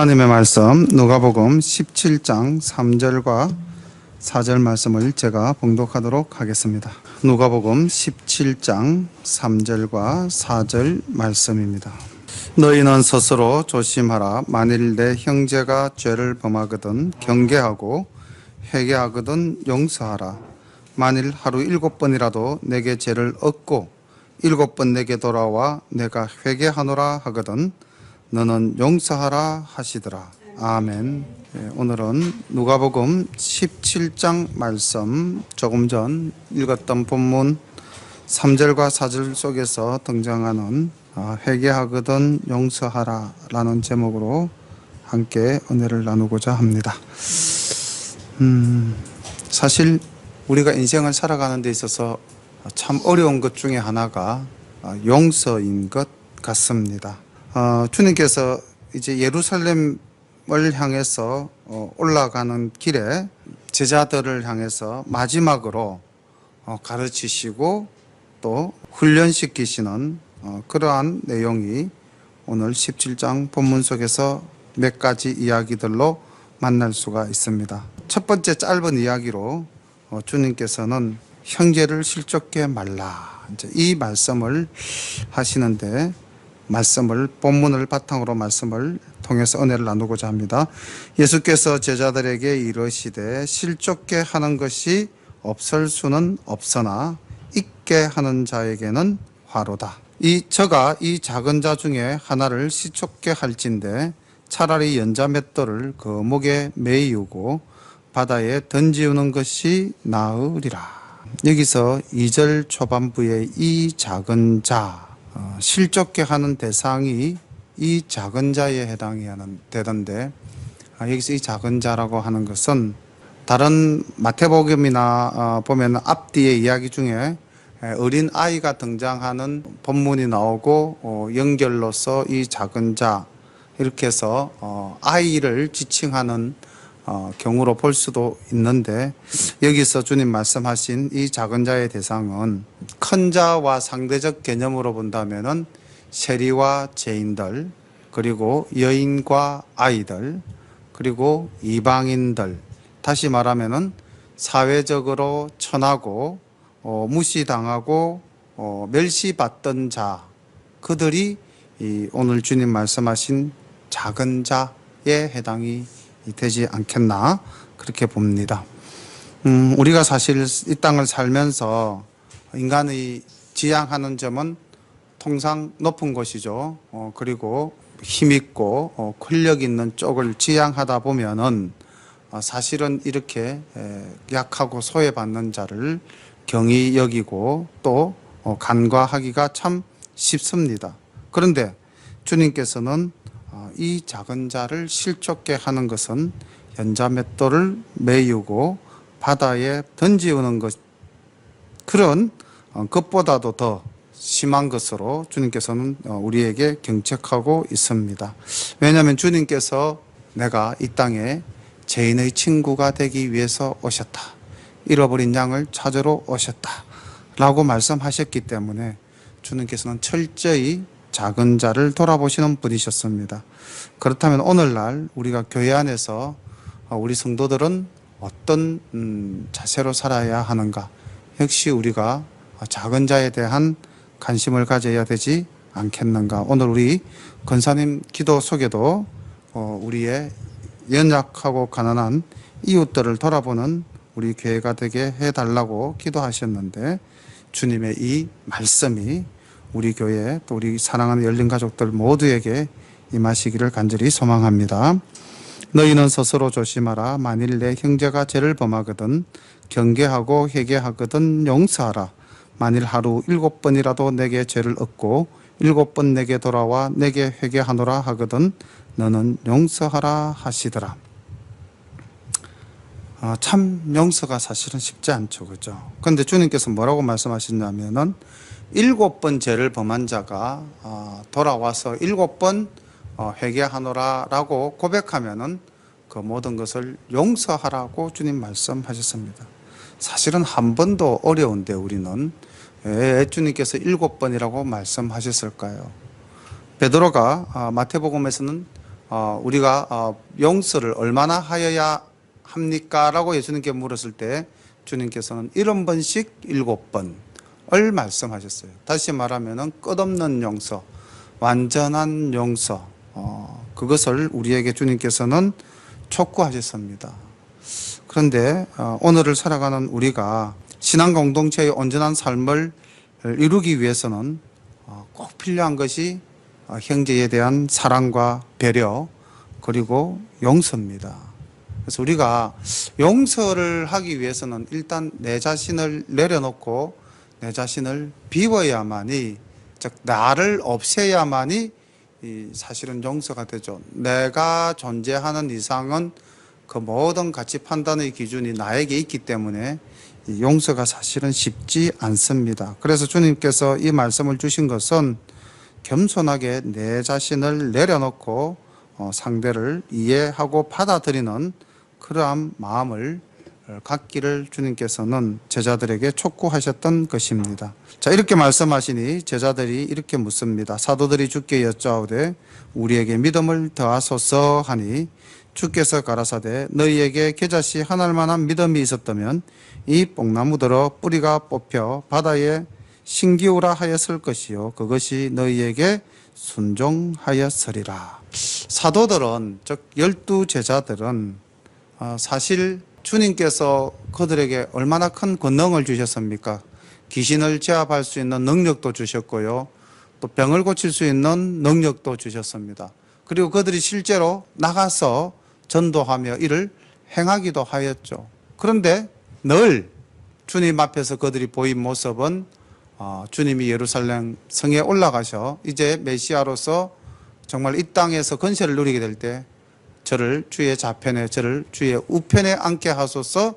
하나님의 말씀 누가복음 17장 3절과 4절 말씀을 제가 봉독하도록 하겠습니다. 누가복음 17장 3절과 4절 말씀입니다. 너희는 스스로 조심하라. 만일 내 형제가 죄를 범하거든 경계하고 회개하거든 용서하라. 만일 하루 7번이라도 내게 죄를 얻고 7번 내게 돌아와 내가 회개하노라 하거든 너는 용서하라 하시더라. 아멘. 오늘은 누가복음 17장 말씀, 조금 전 읽었던 본문 3절과 4절 속에서 등장하는 회개하거든 용서하라 라는 제목으로 함께 은혜를 나누고자 합니다. 사실 우리가 인생을 살아가는 데 있어서 참 어려운 것 중에 하나가 용서인 것 같습니다. 주님께서 이제 예루살렘을 향해서 올라가는 길에 제자들을 향해서 마지막으로 가르치시고 또 훈련시키시는 그러한 내용이 오늘 17장 본문 속에서 몇 가지 이야기들로 만날 수가 있습니다. 첫 번째 짧은 이야기로 주님께서는 형제를 실족게 말라, 이제 이 말씀을 하시는데, 본문을 바탕으로 말씀을 통해서 은혜를 나누고자 합니다. 예수께서 제자들에게 이르시되 실족게 하는 것이 없을 수는 없으나 있게 하는 자에게는 화로다. 저가 이 작은 자 중에 하나를 실족게 할진대 차라리 연자 맷돌을 그 목에 매이우고 바다에 던지우는 것이 나으리라. 여기서 2절 초반부에 이 작은 자, 실족게 하는 대상이 이 작은 자에 해당이 되던데, 여기서 이 작은 자라고 하는 것은 다른 마태복음이나 보면 앞뒤의 이야기 중에 어린 아이가 등장하는 본문이 나오고 연결로서 이 작은 자 이렇게 해서 아이를 지칭하는 경우로 볼 수도 있는데, 여기서 주님 말씀하신 이 작은 자의 대상은 큰 자와 상대적 개념으로 본다면은 세리와 죄인들, 그리고 여인과 아이들, 그리고 이방인들, 다시 말하면은 사회적으로 천하고 무시당하고 멸시받던 자, 그들이 오늘 주님 말씀하신 작은 자에 해당이 되지 않겠나 그렇게 봅니다. 우리가 사실 이 땅을 살면서 인간의 지향하는 점은 통상 높은 곳이죠. 그리고 힘있고 권력 있는 쪽을 지향하다 보면은 사실은 이렇게 약하고 소외받는 자를 경히 여기고 또 간과하기가 참 쉽습니다. 그런데 주님께서는 이 작은 자를 실족게 하는 것은 연자 맷돌을 매이고 바다에 던지우는 것, 그런 것보다도 더 심한 것으로 주님께서는 우리에게 경책하고 있습니다. 왜냐하면 주님께서 내가 이 땅에 죄인의 친구가 되기 위해서 오셨다, 잃어버린 양을 찾으러 오셨다 라고 말씀하셨기 때문에 주님께서는 철저히 작은 자를 돌아보시는 분이셨습니다. 그렇다면 오늘날 우리가 교회 안에서 우리 성도들은 어떤 자세로 살아야 하는가? 역시 우리가 작은 자에 대한 관심을 가져야 되지 않겠는가? 오늘 우리 권사님 기도 속에도 우리의 연약하고 가난한 이웃들을 돌아보는 우리 교회가 되게 해달라고 기도하셨는데, 주님의 이 말씀이 우리 교회 또 우리 사랑하는 열린 가족들 모두에게 임하시기를 간절히 소망합니다. 너희는 스스로 조심하라. 만일 내 형제가 죄를 범하거든 경계하고 회개하거든 용서하라. 만일 하루 7번이라도 내게 죄를 얻고 7번 내게 돌아와 내게 회개하노라 하거든 너는 용서하라 하시더라. 참 용서가 사실은 쉽지 않죠, 그죠? 그런데 주님께서 뭐라고 말씀하셨냐면은 7번 죄를 범한 자가 돌아와서 7번 회개하노라 라고 고백하면은 그 모든 것을 용서하라고 주님 말씀하셨습니다. 사실은 한 번도 어려운데 우리는 왜 주님께서 7번이라고 말씀하셨을까요? 베드로가 마태복음에서는 우리가 용서를 얼마나 하여야 합니까? 라고 예수님께 물었을 때 주님께서는 70번씩 7번을 말씀하셨어요. 다시 말하면 끝없는 용서, 완전한 용서, 그것을 우리에게 주님께서는 촉구하셨습니다. 그런데 오늘을 살아가는 우리가 신앙 공동체의 온전한 삶을 이루기 위해서는 꼭 필요한 것이 형제에 대한 사랑과 배려 그리고 용서입니다. 그래서 우리가 용서를 하기 위해서는 일단 내 자신을 내려놓고 내 자신을 비워야만이, 즉 나를 없애야만이 사실은 용서가 되죠. 내가 존재하는 이상은 그 모든 가치 판단의 기준이 나에게 있기 때문에 용서가 사실은 쉽지 않습니다. 그래서 주님께서 이 말씀을 주신 것은 겸손하게 내 자신을 내려놓고 상대를 이해하고 받아들이는 그러한 마음을 갖기를 주님께서는 제자들에게 촉구하셨던 것입니다. 자, 이렇게 말씀하시니 제자들이 이렇게 묻습니다. 사도들이 주께 여짜오되 우리에게 믿음을 더하소서 하니 주께서 가라사대 너희에게 겨자씨 한 알만한 믿음이 있었다면 이 뽕나무들어 뿌리가 뽑혀 바다에 신기우라 하였을 것이요 그것이 너희에게 순종하였으리라. 사도들은, 즉 12제자들은 사실 주님께서 그들에게 얼마나 큰 권능을 주셨습니까? 귀신을 제압할 수 있는 능력도 주셨고요, 또 병을 고칠 수 있는 능력도 주셨습니다. 그리고 그들이 실제로 나가서 전도하며 이를 행하기도 하였죠. 그런데 늘 주님 앞에서 그들이 보인 모습은 주님이 예루살렘 성에 올라가셔 이제 메시아로서 정말 이 땅에서 권세를 누리게 될 때 저를 주의 좌편에 저를 주의 우편에 앉게 하소서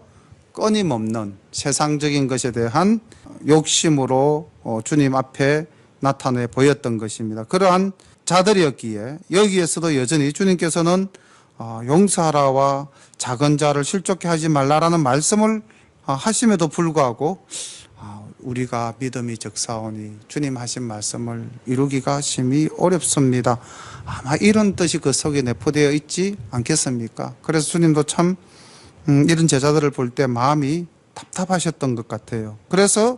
끊임없는 세상적인 것에 대한 욕심으로 주님 앞에 나타내 보였던 것입니다. 그러한 자들이었기에 여기에서도 여전히 주님께서는 용서하라와 작은 자를 실족케 하지 말라라는 말씀을 하심에도 불구하고 우리가 믿음이 적사오니 주님 하신 말씀을 이루기가 심히 어렵습니다. 아마 이런 뜻이 그 속에 내포되어 있지 않겠습니까? 그래서 주님도 참 이런 제자들을 볼 때 마음이 답답하셨던 것 같아요. 그래서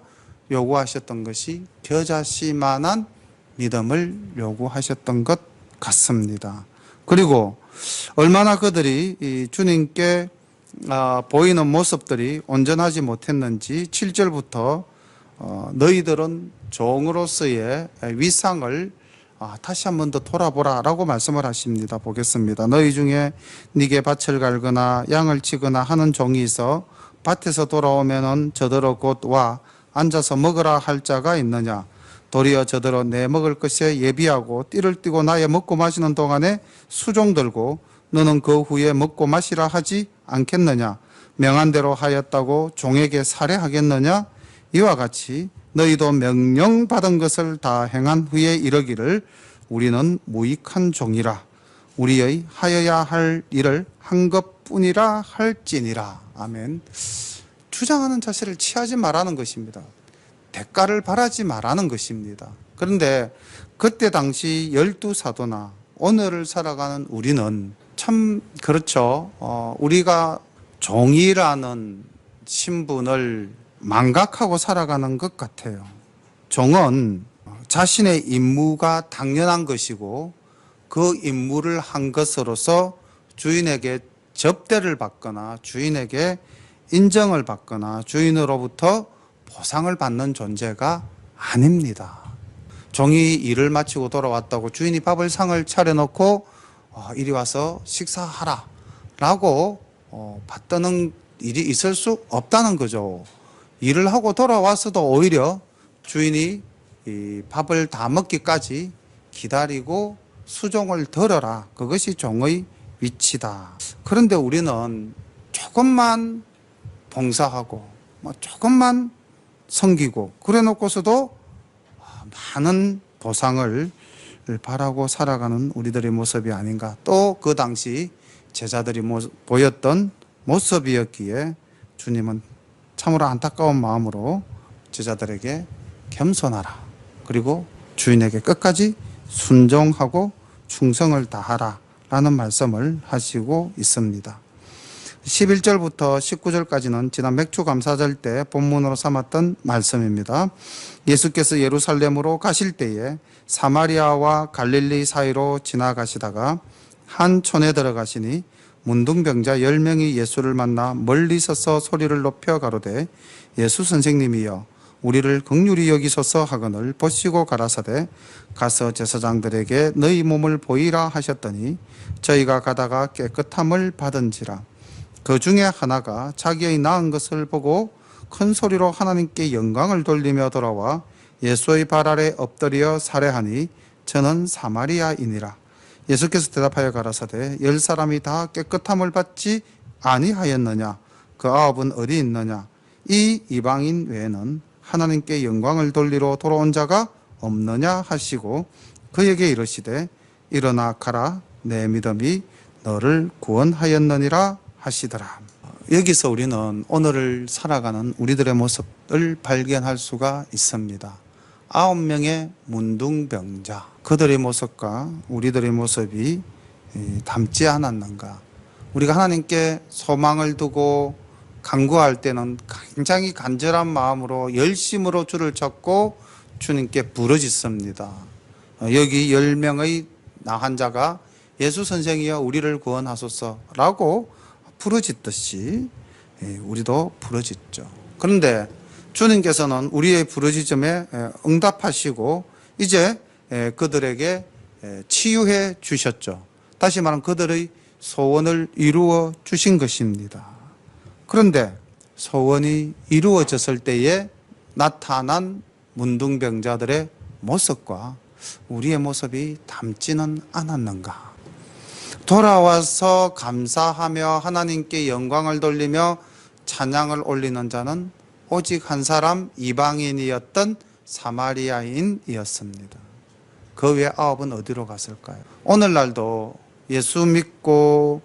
요구하셨던 것이 겨자씨만한 믿음을 요구하셨던 것 같습니다. 그리고 얼마나 그들이 주님께 보이는 모습들이 온전하지 못했는지 7절부터 너희들은 종으로서의 위상을 다시 한 번 더 돌아보라 라고 말씀을 하십니다. 보겠습니다. 너희 중에 네게 밭을 갈거나 양을 치거나 하는 종이 있어 밭에서 돌아오면은 저더러 곧 와 앉아서 먹으라 할 자가 있느냐? 도리어 저더러 내 먹을 것에 예비하고 띠를 띠고 나의 먹고 마시는 동안에 수종 들고 너는 그 후에 먹고 마시라 하지 않겠느냐? 명한 대로 하였다고 종에게 살해하겠느냐? 이와 같이 너희도 명령받은 것을 다 행한 후에 이르기를 우리는 무익한 종이라 우리의 하여야 할 일을 한 것뿐이라 할지니라. 아멘. 주장하는 자세를 취하지 말라는 것입니다. 대가를 바라지 말라는 것입니다. 그런데 그때 당시 12사도나 오늘을 살아가는 우리는 참 그렇죠. 우리가 종이라는 신분을 망각하고 살아가는 것 같아요. 종은 자신의 임무가 당연한 것이고 그 임무를 한 것으로서 주인에게 접대를 받거나 주인에게 인정을 받거나 주인으로부터 보상을 받는 존재가 아닙니다. 종이 일을 마치고 돌아왔다고 주인이 밥을 상을 차려놓고 이리 와서 식사하라 라고 받드는 일이 있을 수 없다는 거죠. 일을 하고 돌아와서도 오히려 주인이 이 밥을 다 먹기까지 기다리고 수종을 들어라. 그것이 종의 위치다. 그런데 우리는 조금만 봉사하고 조금만 섬기고 그래 놓고서도 많은 보상을 바라고 살아가는 우리들의 모습이 아닌가. 또 그 당시 제자들이 보였던 모습이었기에 주님은 참으로 안타까운 마음으로 제자들에게 겸손하라. 그리고 주인에게 끝까지 순종하고 충성을 다하라 라는 말씀을 하시고 있습니다. 11절부터 19절까지는 지난 맥주 감사절 때 본문으로 삼았던 말씀입니다. 예수께서 예루살렘으로 가실 때에 사마리아와 갈릴리 사이로 지나가시다가 한 촌에 들어가시니 문둥병자 10명이 예수를 만나 멀리 서서 소리를 높여 가로되 예수 선생님이여 우리를 긍휼히 여기소서 하거늘 보시고 가라사대 가서 제사장들에게 너희 몸을 보이라 하셨더니 저희가 가다가 깨끗함을 받은지라. 그 중에 하나가 자기의 나은 것을 보고 큰 소리로 하나님께 영광을 돌리며 돌아와 예수의 발 아래 엎드려 살해하니 저는 사마리아인이라. 예수께서 대답하여 가라사대 10사람이 다 깨끗함을 받지 아니하였느냐? 그 9은 어디 있느냐? 이 이방인 외에는 하나님께 영광을 돌리러 돌아온 자가 없느냐 하시고 그에게 이르시되 일어나 가라 내 믿음이 너를 구원하였느니라 하시더라. 여기서 우리는 오늘을 살아가는 우리들의 모습을 발견할 수가 있습니다. 9명의 문둥병자, 그들의 모습과 우리들의 모습이 닮지 않았는가? 우리가 하나님께 소망을 두고 간구할 때는 굉장히 간절한 마음으로 열심으로 주를 찾고 주님께 부르짖습니다. 여기 10명의 나한 자가 예수 선생이여 우리를 구원하소서라고 부르짖듯이 우리도 부르짖죠. 그런데 주님께서는 우리의 부르짖음에 응답하시고 이제 그들에게 치유해 주셨죠. 다시 말하면 그들의 소원을 이루어 주신 것입니다. 그런데 소원이 이루어졌을 때에 나타난 문둥병자들의 모습과 우리의 모습이 닮지는 않았는가? 돌아와서 감사하며 하나님께 영광을 돌리며 찬양을 올리는 자는 오직 한 사람 이방인이었던 사마리아인이었습니다. 그 외 9은 어디로 갔을까요? 오늘날도 예수 믿고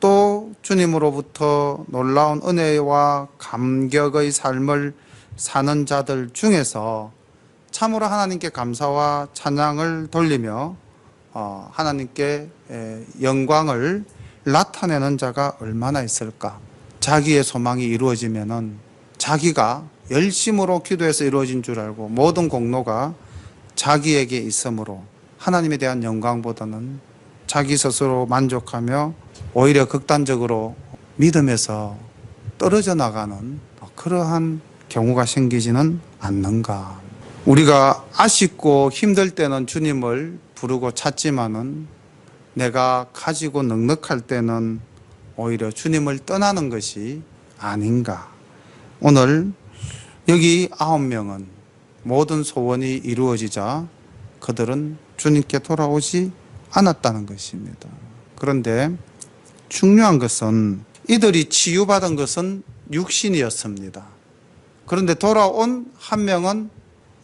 또 주님으로부터 놀라운 은혜와 감격의 삶을 사는 자들 중에서 참으로 하나님께 감사와 찬양을 돌리며 하나님께 영광을 나타내는 자가 얼마나 있을까? 자기의 소망이 이루어지면은 자기가 열심으로 기도해서 이루어진 줄 알고 모든 공로가 자기에게 있으므로 하나님에 대한 영광보다는 자기 스스로 만족하며 오히려 극단적으로 믿음에서 떨어져 나가는 그러한 경우가 생기지는 않는가. 우리가 아쉽고 힘들 때는 주님을 부르고 찾지만은 내가 가지고 넉넉할 때는 오히려 주님을 떠나는 것이 아닌가. 오늘 여기 9명은 모든 소원이 이루어지자 그들은 주님께 돌아오지 않았다는 것입니다. 그런데 중요한 것은 이들이 치유받은 것은 육신이었습니다. 그런데 돌아온 한 명은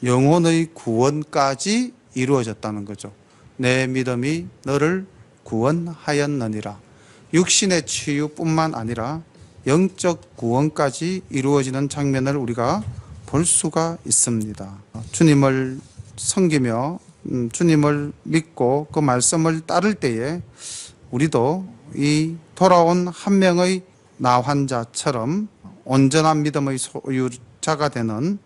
영혼의 구원까지 이루어졌다는 거죠. 내 믿음이 너를 구원하였느니라. 육신의 치유뿐만 아니라 영적 구원까지 이루어지는 장면을 우리가 볼 수가 있습니다. 주님을 섬기며 주님을 믿고 그 말씀을 따를 때에 우리도 이 돌아온 한 명의 나 환자처럼 온전한 믿음의 소유자가 되는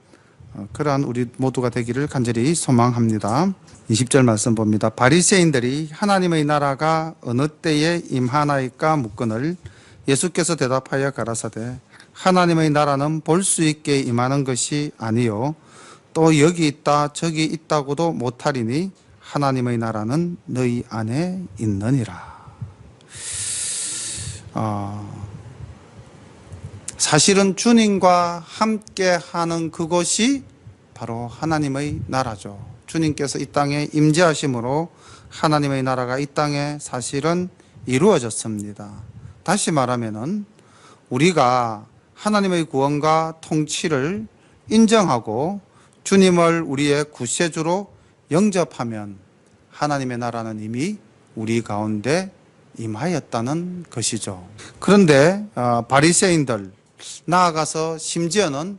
그러한 우리 모두가 되기를 간절히 소망합니다. 20절 말씀 봅니다. 바리새인들이 하나님의 나라가 어느 때에 임하나이까 묻거늘 예수께서 대답하여 가라사대 하나님의 나라는 볼 수 있게 임하는 것이 아니요 또 여기 있다 저기 있다고도 못하리니 하나님의 나라는 너희 안에 있느니라. 사실은 주님과 함께하는 그것이 바로 하나님의 나라죠. 주님께서 이 땅에 임재하심으로 하나님의 나라가 이 땅에 사실은 이루어졌습니다. 다시 말하면은 우리가 하나님의 구원과 통치를 인정하고 주님을 우리의 구세주로 영접하면 하나님의 나라는 이미 우리 가운데 임하였다는 것이죠. 그런데 바리새인들 나아가서 심지어는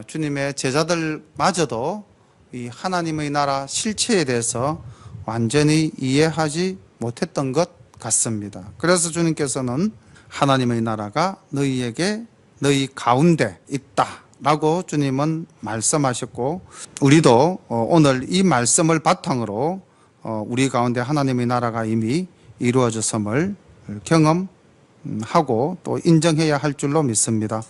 주님의 제자들마저도 이 하나님의 나라 실체에 대해서 완전히 이해하지 못했던 것 같습니다. 그래서 주님께서는 하나님의 나라가 너희에게 너희 가운데 있다라고 주님은 말씀하셨고, 우리도 오늘 이 말씀을 바탕으로 우리 가운데 하나님의 나라가 이미 이루어졌음을 경험하고 또 인정해야 할 줄로 믿습니다.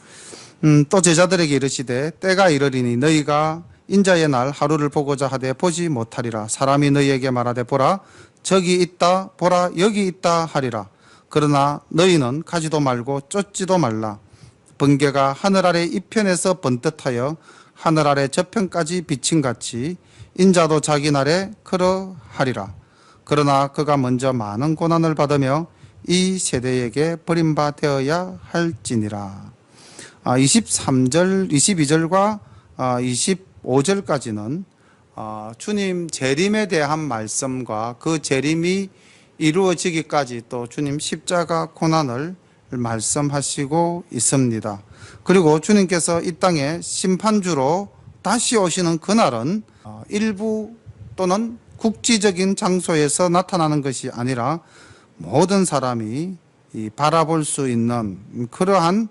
또 제자들에게 이르시되 때가 이르리니 너희가 인자의 날 하루를 보고자 하되 보지 못하리라. 사람이 너희에게 말하되 보라 저기 있다 보라 여기 있다 하리라. 그러나 너희는 가지도 말고 쫓지도 말라. 번개가 하늘 아래 이편에서 번듯하여 하늘 아래 저편까지 비침같이 인자도 자기 날에 그러하리라. 그러나 그가 먼저 많은 고난을 받으며 이 세대에게 버림바 되어야 할지니라. 23절, 22절과 25절까지는 주님 재림에 대한 말씀과 그 재림이 이루어지기까지 또 주님 십자가 고난을 말씀하시고 있습니다. 그리고 주님께서 이 땅에 심판주로 다시 오시는 그날은 일부 또는 국지적인 장소에서 나타나는 것이 아니라 모든 사람이 바라볼 수 있는 그러한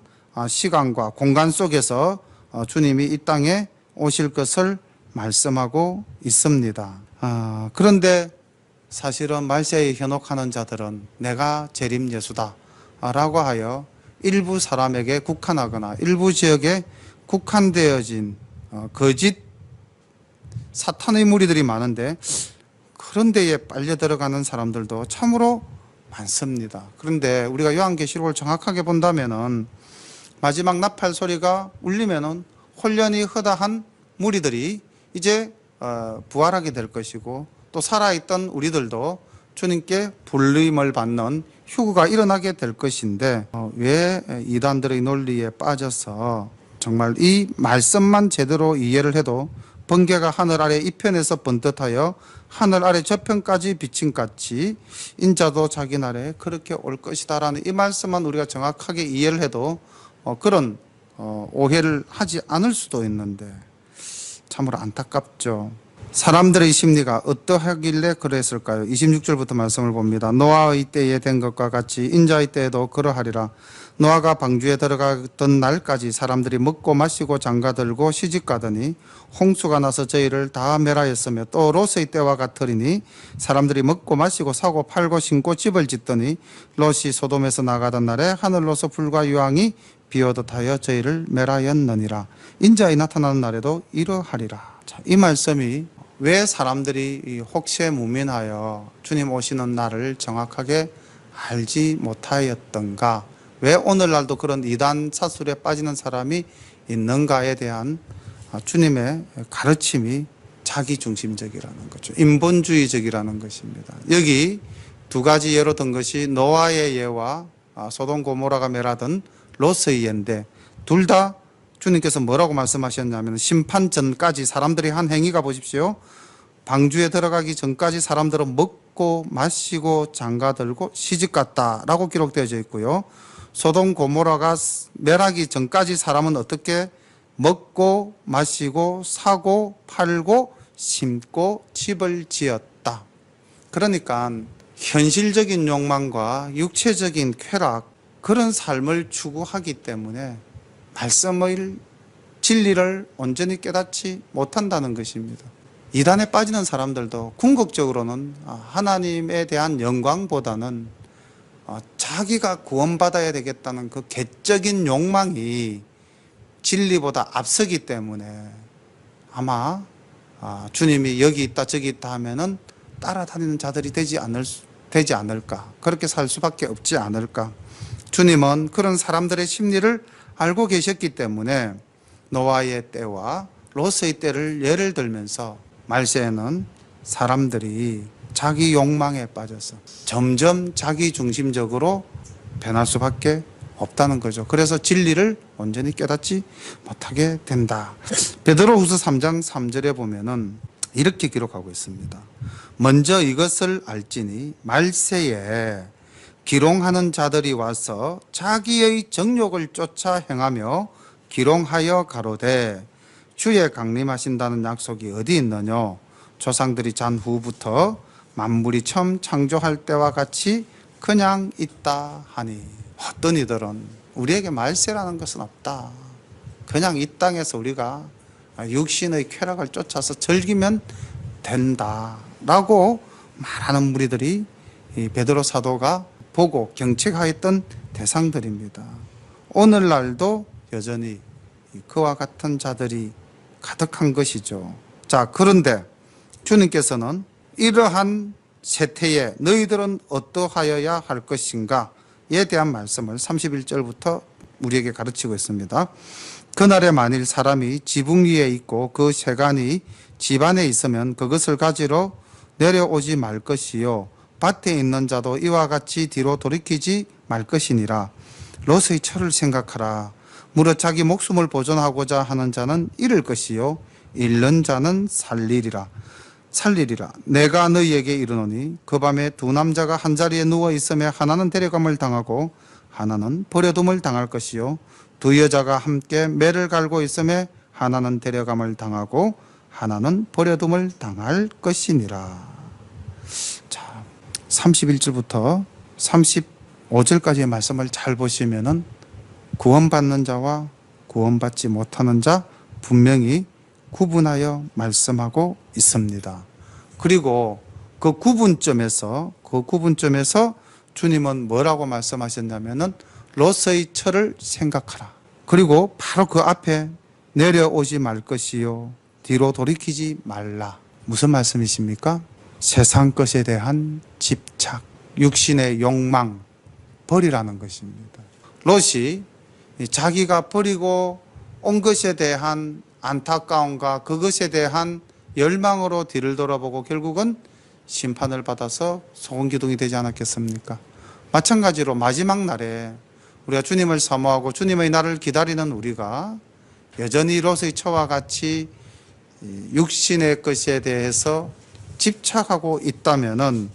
시간과 공간 속에서 주님이 이 땅에 오실 것을 말씀하고 있습니다. 그런데 사실은 말세에 현혹하는 자들은 내가 재림 예수다 라고 하여 일부 사람에게 국한하거나 일부 지역에 국한되어진 거짓 사탄의 무리들이 많은데, 그런 데에 빨려 들어가는 사람들도 참으로 많습니다. 그런데 우리가 요한계시록을 정확하게 본다면은 마지막 나팔 소리가 울리면은 혼련이 허다한 무리들이 이제 부활하게 될 것이고, 또 살아있던 우리들도 주님께 불림을 받는 휴거가 일어나게 될 것인데, 왜 이단들의 논리에 빠져서 정말 이 말씀만 제대로 이해를 해도 번개가 하늘 아래 이편에서 번듯하여 하늘 아래 저편까지 비침같이 인자도 자기 날에 그렇게 올 것이다라는 이 말씀만 우리가 정확하게 이해를 해도 그런 오해를 하지 않을 수도 있는데 참으로 안타깝죠. 사람들의 심리가 어떠하길래 그랬을까요? 26절부터 말씀을 봅니다. 노아의 때에 된 것과 같이 인자의 때에도 그러하리라. 노아가 방주에 들어가던 날까지 사람들이 먹고 마시고 장가들고 시집가더니 홍수가 나서 저희를 다 멸하였으며, 또 롯의 때와 같으리니 사람들이 먹고 마시고 사고 팔고 신고 집을 짓더니 롯이 소돔에서 나가던 날에 하늘로서 불과 유황이 비오듯 하여 저희를 멸하였느니라. 인자의 나타나는 날에도 이러하리라. 자, 이 말씀이 왜 사람들이 혹세무민하여 주님 오시는 날을 정확하게 알지 못하였던가, 왜 오늘날도 그런 이단 사술에 빠지는 사람이 있는가에 대한 주님의 가르침이 자기중심적이라는 거죠. 인본주의적이라는 것입니다. 여기 두 가지 예로 든 것이 노아의 예와 소돔 고모라가 멸하던 롯의 예인데, 둘 다 주님께서 뭐라고 말씀하셨냐면 심판 전까지 사람들이 한 행위가 보십시오. 방주에 들어가기 전까지 사람들은 먹고 마시고 장가들고 시집갔다라고 기록되어져 있고요. 소돔 고모라가 멸하기 전까지 사람은 어떻게 먹고 마시고 사고 팔고 심고 집을 지었다. 그러니까 현실적인 욕망과 육체적인 쾌락, 그런 삶을 추구하기 때문에 말씀의 진리를 온전히 깨닫지 못한다는 것입니다. 이단에 빠지는 사람들도 궁극적으로는 하나님에 대한 영광보다는 자기가 구원받아야 되겠다는 그 개적인 욕망이 진리보다 앞서기 때문에 아마 주님이 여기 있다 저기 있다 하면은 따라다니는 자들이 되지 않을까, 그렇게 살 수밖에 없지 않을까. 주님은 그런 사람들의 심리를 알고 계셨기 때문에 노아의 때와 롯의 때를 예를 들면서 말세에는 사람들이 자기 욕망에 빠져서 점점 자기 중심적으로 변할 수밖에 없다는 거죠. 그래서 진리를 온전히 깨닫지 못하게 된다. 베드로후서 3장 3절에 보면은 이렇게 기록하고 있습니다. 먼저 이것을 알지니 말세에 기롱하는 자들이 와서 자기의 정욕을 쫓아 행하며 기롱하여 가로되 주의 강림하신다는 약속이 어디 있느냐. 조상들이 잔 후부터 만물이 처음 창조할 때와 같이 그냥 있다 하니 어떤 이들은 우리에게 말세라는 것은 없다. 그냥 이 땅에서 우리가 육신의 쾌락을 쫓아서 즐기면 된다라고 말하는 무리들이 이 베드로 사도가 보고 경책하였던 대상들입니다. 오늘날도 여전히 그와 같은 자들이 가득한 것이죠. 자, 그런데 주님께서는 이러한 세태에 너희들은 어떠하여야 할 것인가에 대한 말씀을 31절부터 우리에게 가르치고 있습니다. 그날에 만일 사람이 지붕 위에 있고 그 세간이 집 안에 있으면 그것을 가지러 내려오지 말 것이요 밭에 있는 자도 이와 같이 뒤로 돌이키지 말 것이니라. 롯의 철을 생각하라. 무릇 자기 목숨을 보존하고자 하는 자는 잃을 것이요 잃는 자는 살리리라. 내가 너희에게 이르노니 그 밤에 두 남자가 한 자리에 누워 있으며 하나는 데려감을 당하고 하나는 버려둠을 당할 것이요 두 여자가 함께 매를 갈고 있으며 하나는 데려감을 당하고 하나는 버려둠을 당할 것이니라. 자, 31절부터 35절까지의 말씀을 잘 보시면은 구원받는 자와 구원받지 못하는 자 분명히 구분하여 말씀하고 있습니다. 그리고 그 구분점에서 주님은 뭐라고 말씀하셨냐면은 롯의 철을 생각하라. 그리고 바로 그 앞에 내려오지 말 것이요 뒤로 돌이키지 말라. 무슨 말씀이십니까? 세상 것에 대한 집착, 육신의 욕망 버리라는 것입니다. 롯이 자기가 버리고 온 것에 대한 안타까움과 그것에 대한 열망으로 뒤를 돌아보고 결국은 심판을 받아서 소금기둥이 되지 않았겠습니까? 마찬가지로 마지막 날에 우리가 주님을 사모하고 주님의 날을 기다리는 우리가 여전히 롯의 처와 같이 육신의 것에 대해서 집착하고 있다면은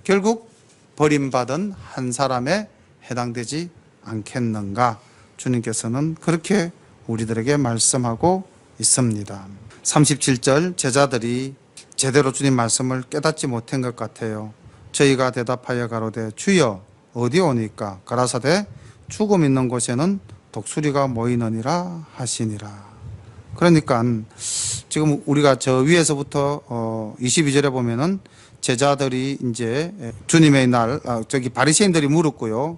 결국 버림받은 한 사람에 해당되지 않겠는가? 주님께서는 그렇게 우리들에게 말씀하고 있습니다. 37절 제자들이 제대로 주님 말씀을 깨닫지 못한 것 같아요. 저희가 대답하여 가로되 주여 어디 오니까? 가라사대 죽음 있는 곳에는 독수리가 모이느니라 하시니라. 그러니까 지금 우리가 저 위에서부터 22절에 보면은 제자들이 이제 주님의 날 바리새인들이 물었고요.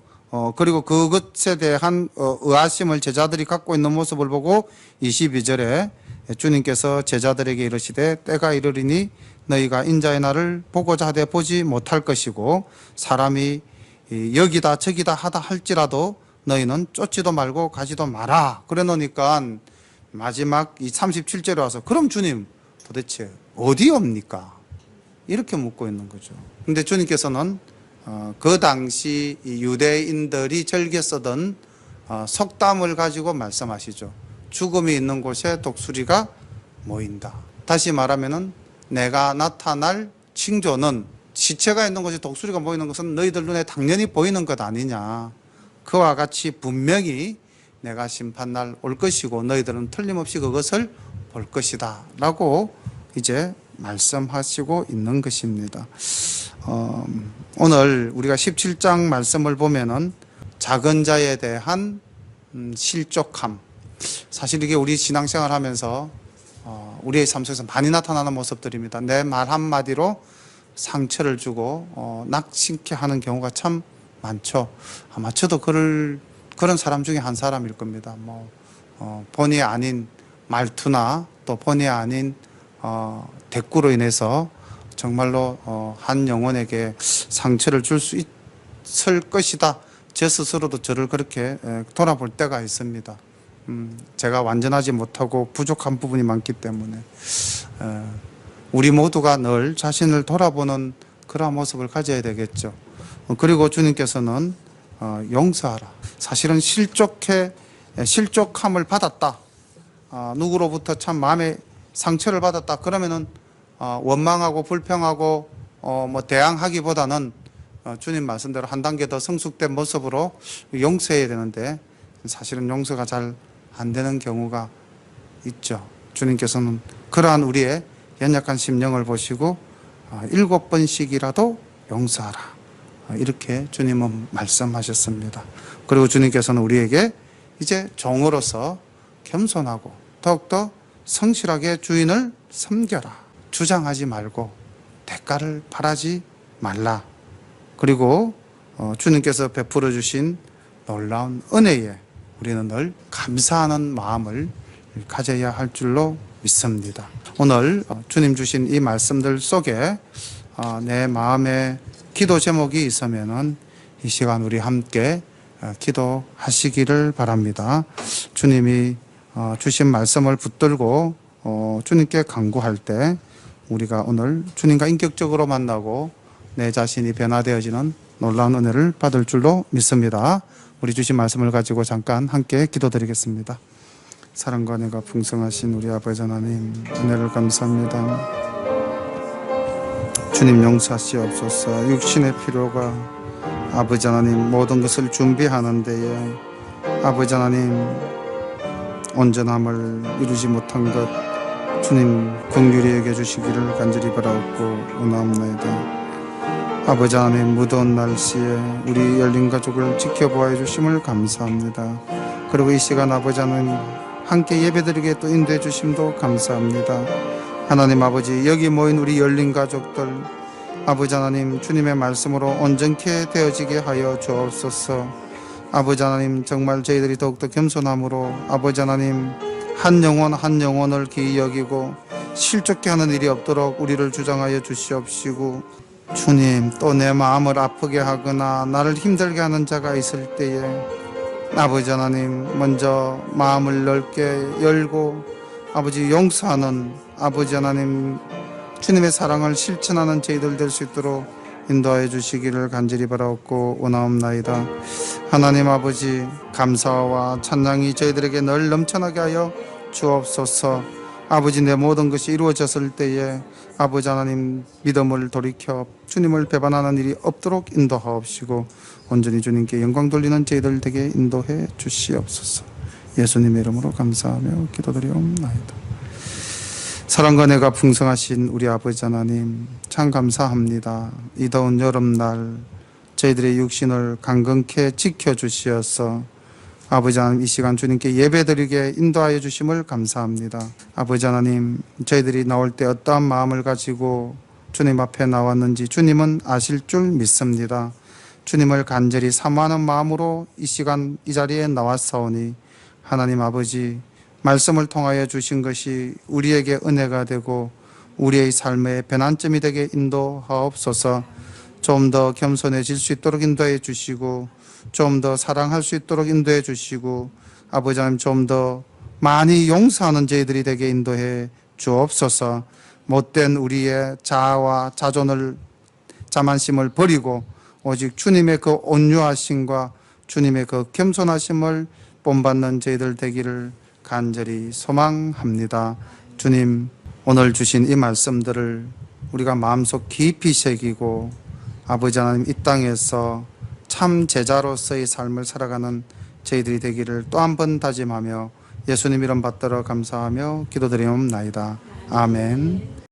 그리고 그것에 대한 의아심을 제자들이 갖고 있는 모습을 보고 22절에 주님께서 제자들에게 이르시되 때가 이르리니 너희가 인자의 날을 보고자 하되 보지 못할 것이고 사람이 여기다 저기다 하다 할지라도 너희는 쫓지도 말고 가지도 마라. 그래 놓으니까 마지막 이 37절에 와서 그럼 주님 도대체 어디 옵니까? 이렇게 묻고 있는 거죠. 근데 주님께서는 그 당시 유대인들이 즐겨 쓰던 속담을 가지고 말씀하시죠. 죽음이 있는 곳에 독수리가 모인다. 다시 말하면은 내가 나타날 징조는 시체가 있는 곳에 독수리가 모이는 것은 너희들 눈에 당연히 보이는 것 아니냐. 그와 같이 분명히 내가 심판날 올 것이고 너희들은 틀림없이 그것을 볼 것이다 라고 이제 말씀하시고 있는 것입니다. 오늘 우리가 17장 말씀을 보면은 작은 자에 대한 실족함, 사실 이게 우리 신앙생활 하면서 우리의 삶 속에서 많이 나타나는 모습들입니다. 내 말 한마디로 상처를 주고 낙심케 하는 경우가 참 많죠. 아마 저도 그런 사람 중에 한 사람일 겁니다. 본의 아닌 말투나 또 본의 아닌 대꾸로 인해서 정말로 한 영혼에게 상처를 줄 수 있을 것이다. 제 스스로도 저를 그렇게 돌아볼 때가 있습니다. 제가 완전하지 못하고 부족한 부분이 많기 때문에 우리 모두가 늘 자신을 돌아보는 그러한 모습을 가져야 되겠죠. 그리고 주님께서는 용서하라. 사실은 실족함을 받았다. 누구로부터 참 마음에 상처를 받았다. 그러면은 원망하고 불평하고 대항하기보다는 주님 말씀대로 한 단계 더 성숙된 모습으로 용서해야 되는데 사실은 용서가 잘 안 되는 경우가 있죠. 주님께서는 그러한 우리의 연약한 심령을 보시고 7번씩이라도 용서하라. 이렇게 주님은 말씀하셨습니다. 그리고 주님께서는 우리에게 이제 종으로서 겸손하고 더욱더 성실하게 주인을 섬겨라. 주장하지 말고 대가를 바라지 말라. 그리고 주님께서 베풀어 주신 놀라운 은혜에 우리는 늘 감사하는 마음을 가져야 할 줄로 믿습니다. 오늘 주님 주신 이 말씀들 속에 내 마음에 기도 제목이 있으면은 이 시간 우리 함께 기도하시기를 바랍니다. 주님이 주신 말씀을 붙들고 주님께 간구할 때 우리가 오늘 주님과 인격적으로 만나고 내 자신이 변화되어지는 놀라운 은혜를 받을 줄로 믿습니다. 우리 주신 말씀을 가지고 잠깐 함께 기도드리겠습니다. 사랑과 은혜가 풍성하신 우리 아버지 하나님, 은혜를 감사합니다. 주님 용서하시옵소서. 육신의 필요가 아버지 하나님 모든 것을 준비하는 데에 아버지 하나님 온전함을 이루지 못한 것 주님 긍휼히 여겨 주시기를 간절히 바라옵고 원하옵나이다. 아버지 하나님 무더운 날씨에 우리 열린 가족을 지켜보아 주심을 감사합니다. 그리고 이 시간 아버지 하나님 함께 예배드리게 또 인도해 주심도 감사합니다. 하나님 아버지 여기 모인 우리 열린 가족들 아버지 하나님 주님의 말씀으로 온전케 되어지게 하여 주옵소서. 아버지 하나님 정말 저희들이 더욱더 겸손함으로 아버지 하나님 한 영혼 한 영혼을 기이 여기고 실족케 하는 일이 없도록 우리를 주장하여 주시옵시고 주님 또 내 마음을 아프게 하거나 나를 힘들게 하는 자가 있을 때에 아버지 하나님 먼저 마음을 넓게 열고 아버지 용서하는 아버지 하나님 주님의 사랑을 실천하는 저희들 될 수 있도록 인도하여 주시기를 간절히 바라옵고 원하옵나이다. 하나님 아버지 감사와 찬양이 저희들에게 늘 넘쳐나게 하여 주옵소서. 아버지 내 모든 것이 이루어졌을 때에 아버지 하나님 믿음을 돌이켜 주님을 배반하는 일이 없도록 인도하옵시고 온전히 주님께 영광 돌리는 저희들 되게 인도해 주시옵소서. 예수님의 이름으로 감사하며 기도드리옵나이다. 사랑과 은혜가 풍성하신 우리 아버지 하나님 참 감사합니다. 이 더운 여름날 저희들의 육신을 강건케 지켜주시어서 아버지 하나님 이 시간 주님께 예배드리게 인도하여 주심을 감사합니다. 아버지 하나님 저희들이 나올 때 어떠한 마음을 가지고 주님 앞에 나왔는지 주님은 아실 줄 믿습니다. 주님을 간절히 사모하는 마음으로 이 시간 이 자리에 나왔사오니 하나님 아버지 말씀을 통하여 주신 것이 우리에게 은혜가 되고 우리의 삶의 변환점이 되게 인도하옵소서. 좀 더 겸손해질 수 있도록 인도해 주시고 좀 더 사랑할 수 있도록 인도해 주시고 아버지 하나님 좀 더 많이 용서하는 저희들이 되게 인도해 주옵소서. 못된 우리의 자아와 자존을 자만심을 버리고 오직 주님의 그 온유하심과 주님의 그 겸손하심을 본받는 저희들 되기를 간절히 소망합니다. 주님 오늘 주신 이 말씀들을 우리가 마음속 깊이 새기고 아버지 하나님 이 땅에서 참 제자로서의 삶을 살아가는 저희들이 되기를 또 한 번 다짐하며 예수님 이름 받들어 감사하며 기도드리옵나이다. 아멘.